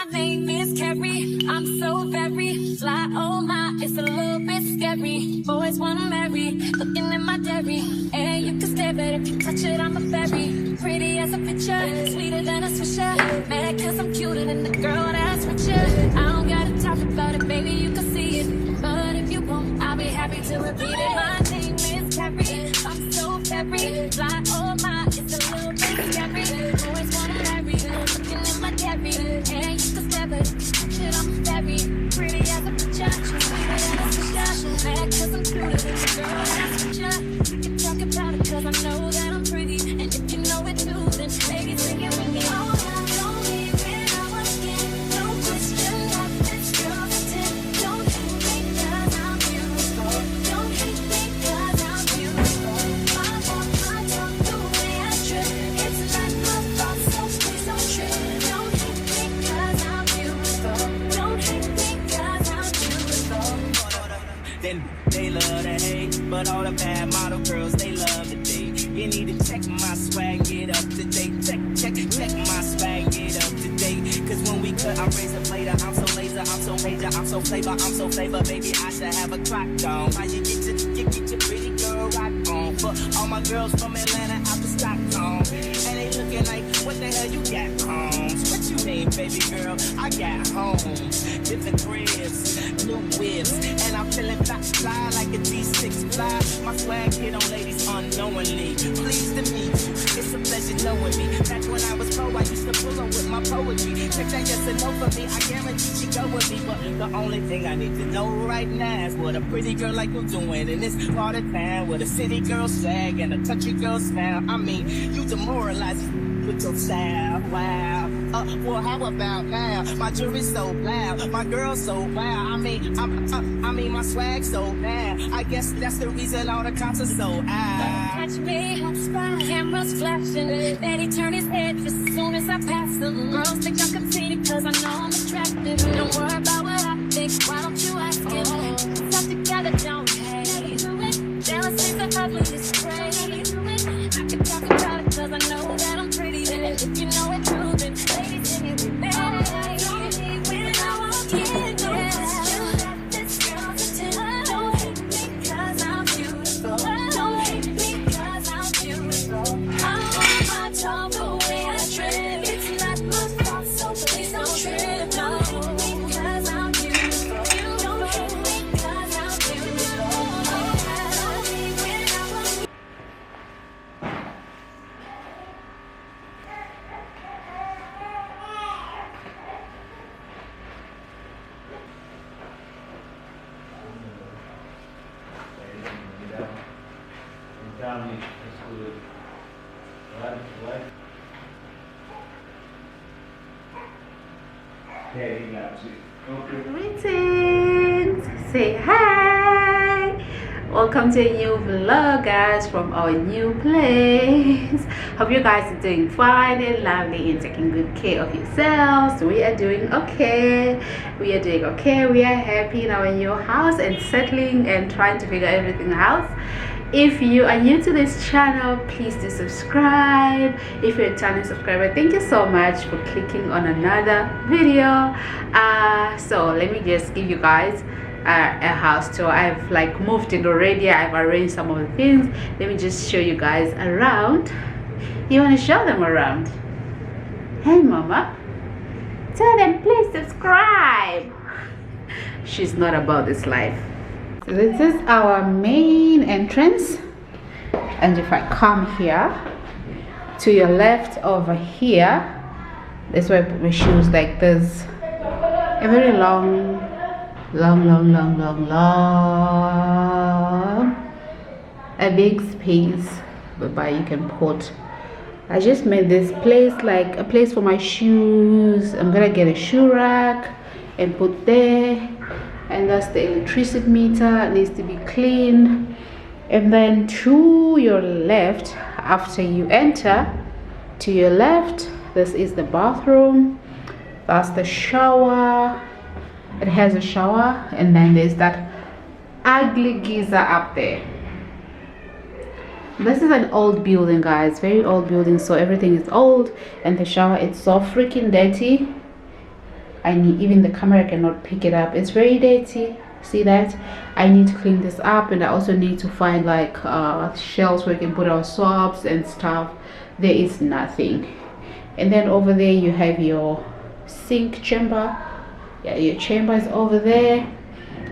my name is Carrie. I'm so very fly. Oh my, it's a little bit scary. Boys wanna marry, looking in my dairy. And you can stare, but if you touch it, I'm a fairy. Pretty as a picture, sweeter than a swisher. Mad cause I'm cuter than the girl that's richer. I don't gotta talk about it, baby, you can see it. But if you won't, I'll be happy to repeat it. My name is Carrie. I'm so very fly. Oh my, it's a little bit scary. Boys wanna marry, looking in my dairy. And you can stare, but shit, I'm very pretty as a picture. Sweeter than a swisher. Mad cause I'm cuter than the girl that's richer. You can talk about it cause I know that I'm pretty. And if you know it too, then baby, sing it with me. Oh, I don't need it, I want it. No question that this girl's intent. Don't hate me cause I'm beautiful. Don't hate me cause I'm beautiful. I want my tongue the way I trip. It's not my fault, so please don't trip. Don't hate me cause I'm beautiful. Don't hate me cause I'm beautiful. Then they love to hate, but all the bad model girls, they love to date. You need to check my swag, get up to date. Check my swag, get up to date. Cause when we cut, I'm razor blader, I'm so laser, I'm so major, I'm so flavor, baby, I should have a clock on. How you get your pretty girl rock on? For all my girls from Atlanta out to Stockholm. And they looking like, what the hell you got, homes? What you mean, baby girl? I got homes, different cribs, new whips, and I'm feeling fly like a D6 fly. My swag hit on ladies unknowingly. Pleased to meet you, it's a pleasure knowing me. Back when I was pro, I used to pull up with my poetry. Check that yes and no for me, I guarantee she go with me. But the only thing I need to know right now is what a pretty girl like you doing in this part of town with a city girl swag and a country girl smile. I mean, you demoralize with your style, wow. Well, how about now? My jewelry's so loud, my girl's so wow. I mean, my swag's so bad. I guess that's the reason all the concerts so Catch me, hot spot, cameras flashing. Then he turn his head just as soon as I pass him. Girls think I'm conceited cause I know I'm attractive. Don't worry about what I think, why don't you ask him? Stuck together, don't hate. Jealousy's the ugliest trait. I can talk about it cause I know that I'm pretty. And if you know it too, then ladies, sing it with me. Don't need when I walk in, no question that this girl's intent. Don't hate me cause I'm beautiful. Don't hate me cause I'm beautiful. I want my tongue the way I trip. It's not my fault, so please don't trip. Don't hate me cause I'm beautiful. Don't hate me cause I'm beautiful. Don't need when I walk in. Greetings, say hi. Welcome to a new vlog, guys, from our new place. Hope you guys are doing fine and lovely and taking good care of yourselves. We are doing okay. We are happy in our new house and settling and trying to figure everything out. If you are new to this channel, please do subscribe. If you're a channel subscriber, thank you so much for clicking on another video. So let me just give you guys a house tour. I've like moved it already. I've arranged some of the things. Let me just show you guys around. You want to show them around? Hey mama, tell them please subscribe. She's not about this life. So this is our main entrance, and if I come here to your left over here, that's where I put my shoes. Like there's a very long a big space whereby you can put. I just made this place like a place for my shoes. I'm gonna get a shoe rack and put there. And that's the electricity meter. It needs to be cleaned. And then to your left, after you enter, to your left, this is the bathroom. That's the shower. It has a shower, and then there's that ugly geyser up there. This is an old building, guys, very old building, so everything is old, and the shower is so freaking dirty. I need, even the camera cannot pick it up. It's very dirty. See that? I need to clean this up, and I also need to find like shelves where we can put our soaps and stuff. There is nothing. And then over there you have your sink chamber. Yeah, your chamber is over there.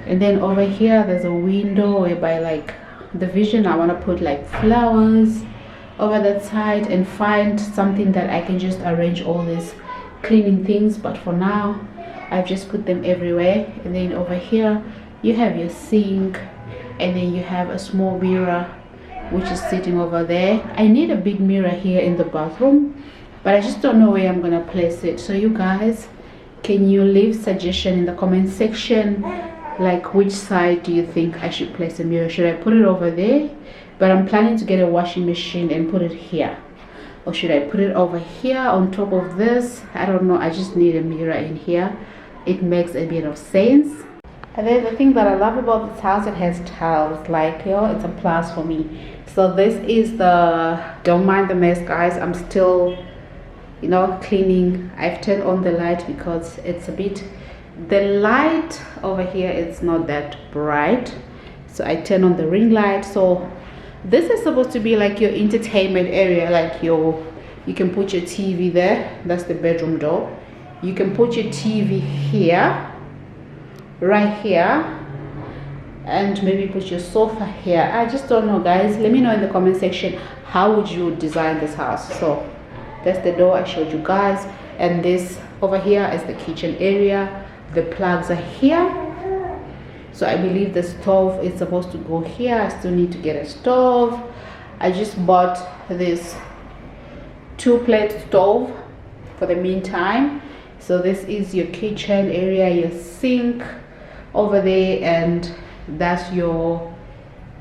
And then over here there's a window whereby like the vision, I want to put like flowers over that side and find something that I can just arrange all these cleaning things. But for now I've just put them everywhere. And then over here you have your sink, and then you have a small mirror which is sitting over there. I need a big mirror here in the bathroom, but I just don't know where I'm gonna place it. So you guys, can you leave suggestion in the comment section, like which side do you think I should place a mirror? Should I put it over there? But I'm planning to get a washing machine and put it here, or should I put it over here on top of this? I don't know. I just need a mirror in here. It makes a bit of sense. And then the thing that I love about this house, it has tiles. Like, yo, it's a plus for me. So this is the, don't mind the mess guys, I'm still, you know, cleaning. I've turned on the light because it's a bit, the light over here, it's not that bright, so I turn on the ring light. So this is supposed to be like your entertainment area, like your, you can put your TV there. That's the bedroom door. You can put your TV here, right here, and maybe put your sofa here. I just don't know guys. Let me know in the comment section, how would you design this house? So that's the door I showed you guys, and this over here is the kitchen area. The plugs are here, so I believe the stove is supposed to go here. I still need to get a stove. I just bought this 2-plate stove for the meantime. So this is your kitchen area, your sink over there, and that's your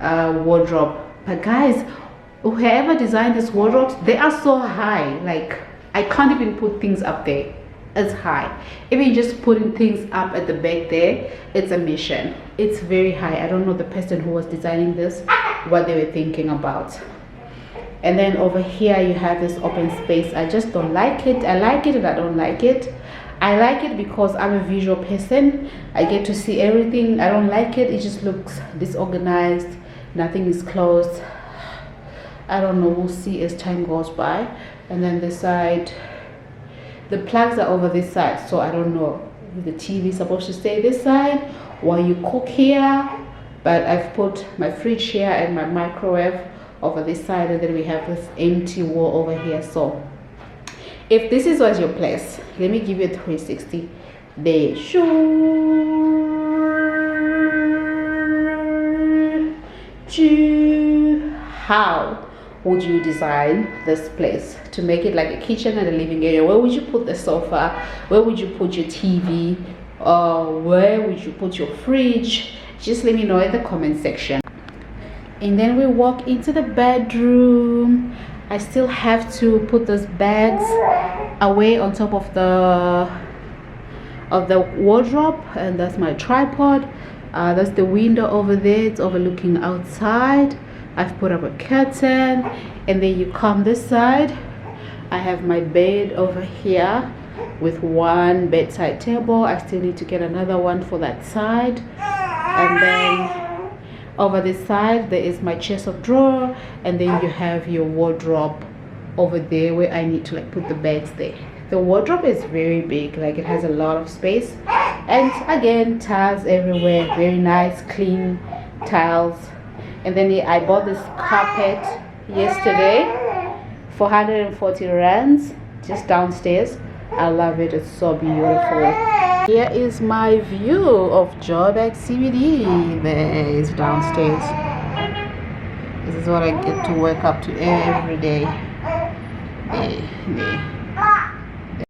wardrobe. But guys, whoever designed these wardrobes, they are so high, like I can't even put things up there. It's high. Even just putting things up at the back there, it's a mission. It's very high. I don't know the person who was designing this, what they were thinking about. And then over here you have this open space. I just don't like it. I like it and I don't like it. I like it because I'm a visual person. I get to see everything. I don't like it. It just looks disorganized. Nothing is closed. I don't know. We'll see as time goes by. And then this side, the plugs are over this side. So I don't know if the TV is supposed to stay this side while you cook here. But I've put my fridge here and my microwave over this side. And then we have this empty wall over here. So if this is was your place, let me give you a 360. There. How would you design this place to make it like a kitchen and a living area? Where would you put the sofa? Where would you put your TV? Where would you put your fridge? Just let me know in the comment section. And then we walk into the bedroom. I still have to put those bags away on top of the wardrobe, and that's my tripod. That's the window over there. It's overlooking outside. I've put up a curtain, and then you come this side. I have my bed over here with one bedside table. I still need to get another one for that side. And then over this side there is my chest of drawer, and then you have your wardrobe over there where I need to like put the bags there. The wardrobe is very big, like it has a lot of space, and again tiles everywhere, very nice clean tiles. And then I bought this carpet yesterday for 140 rands just downstairs. I love it. It's so beautiful. Here is my view of Joburg CBD. There is downstairs. This is what I get to wake up to every day. There.